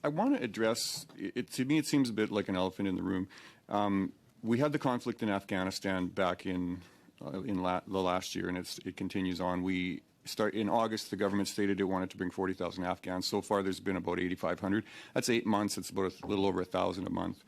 I want to address it. To me, it seems a bit like an elephant in the room. We had the conflict in Afghanistan back in the last year, and it continues on. We start in August. The government stated it wanted to bring 40,000 Afghans. So far, there's been about 8,500. That's 8 months. It's about a little over 1,000 a month.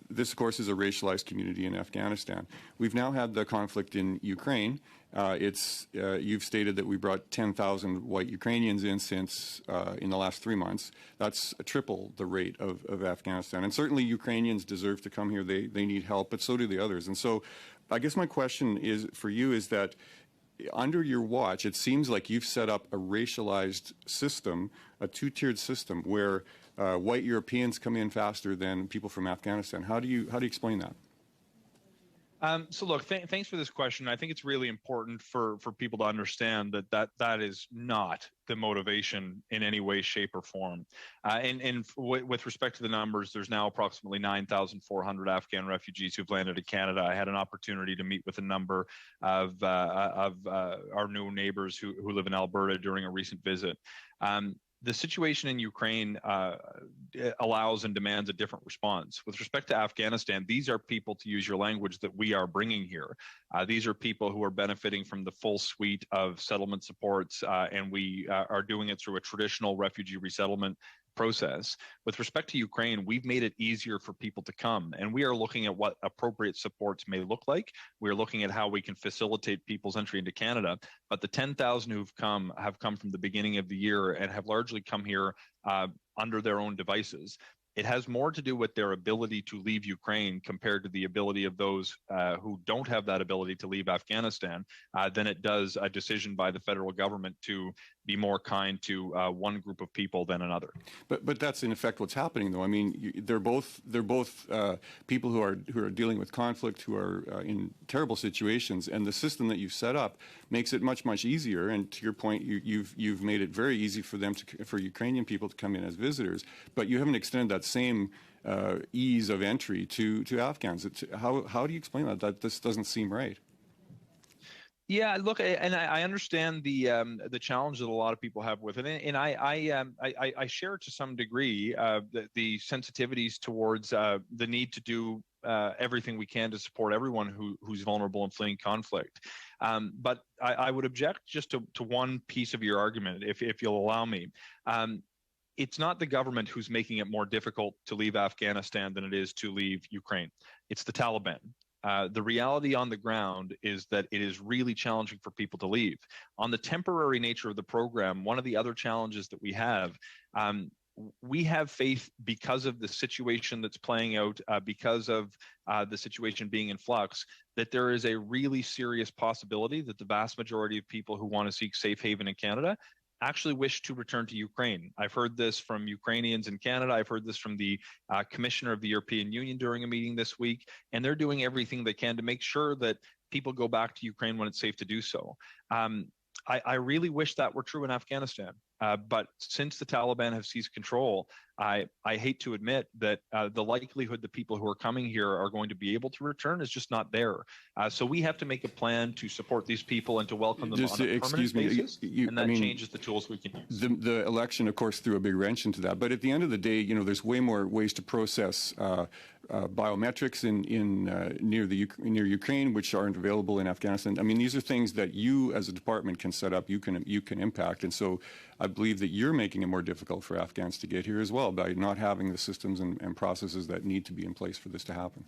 This, of course, is a racialized community in Afghanistan. We've now had the conflict in Ukraine. You've stated that we brought 10,000 white Ukrainians in since in the last 3 months. That's triple the rate of Afghanistan. And certainly Ukrainians deserve to come here. They need help, but so do the others. And so I guess my question is for you is that under your watch, it seems like you've set up a racialized system, a two-tiered system where white Europeans come in faster than people from Afghanistan. How do you explain that? So look, thanks for this question. I think it's really important for people to understand that is not the motivation in any way, shape, or form. And with respect to the numbers, there's now approximately 9,400 Afghan refugees who've landed in Canada. I had an opportunity to meet with a number of our new neighbors who live in Alberta during a recent visit. The situation in Ukraine allows and demands a different response. With respect to Afghanistan, these are people, to use your language, that we are bringing here. These are people who are benefiting from the full suite of settlement supports, and we are doing it through a traditional refugee resettlement process. With respect to Ukraine, we've made it easier for people to come, and we are looking at what appropriate supports may look like. We're looking at how we can facilitate people's entry into Canada, but the 10,000 who've come have come from the beginning of the year and have largely come here under their own devices. It has more to do with their ability to leave Ukraine compared to the ability of those who don't have that ability to leave Afghanistan than it does a decision by the federal government to be more kind to one group of people than another. But that's in effect what's happening, though. I mean, they're both people who are dealing with conflict, who are in terrible situations, and the system that you've set up makes it much easier. And to your point, you've made it very easy for Ukrainian people to come in as visitors, but you haven't extended that same ease of entry to Afghans. How do you explain that? That this doesn't seem right. Yeah, look, and I understand the challenge that a lot of people have with it, and I share to some degree the sensitivities towards the need to do everything we can to support everyone who's vulnerable and fleeing conflict. But I would object just to one piece of your argument, if you'll allow me. It's not the government who's making it more difficult to leave Afghanistan than it is to leave Ukraine. It's the Taliban. The reality on the ground is that it is really challenging for people to leave. On the temporary nature of the program, one of the other challenges that we have faith because of the situation that's playing out, because of the situation being in flux, that there is a really serious possibility that the vast majority of people who want to seek safe haven in Canada actually wish to return to Ukraine. I've heard this from Ukrainians in Canada. I've heard this from the Commissioner of the European Union during a meeting this week, and they're doing everything they can to make sure that people go back to Ukraine when it's safe to do so. I really wish that were true in Afghanistan. But since the Taliban have seized control, I hate to admit that the likelihood that people who are coming here are going to be able to return is just not there. So we have to make a plan to support these people and to welcome them on a permanent basis, and that changes the tools we can use. The election, of course, threw a big wrench into that. But at the end of the day, there's way more ways to process biometrics near Ukraine, which aren't available in Afghanistan. I mean, these are things that you, as a department, can set up. You can impact, and so I believe that you're making it more difficult for Afghans to get here as well by not having the systems and processes that need to be in place for this to happen.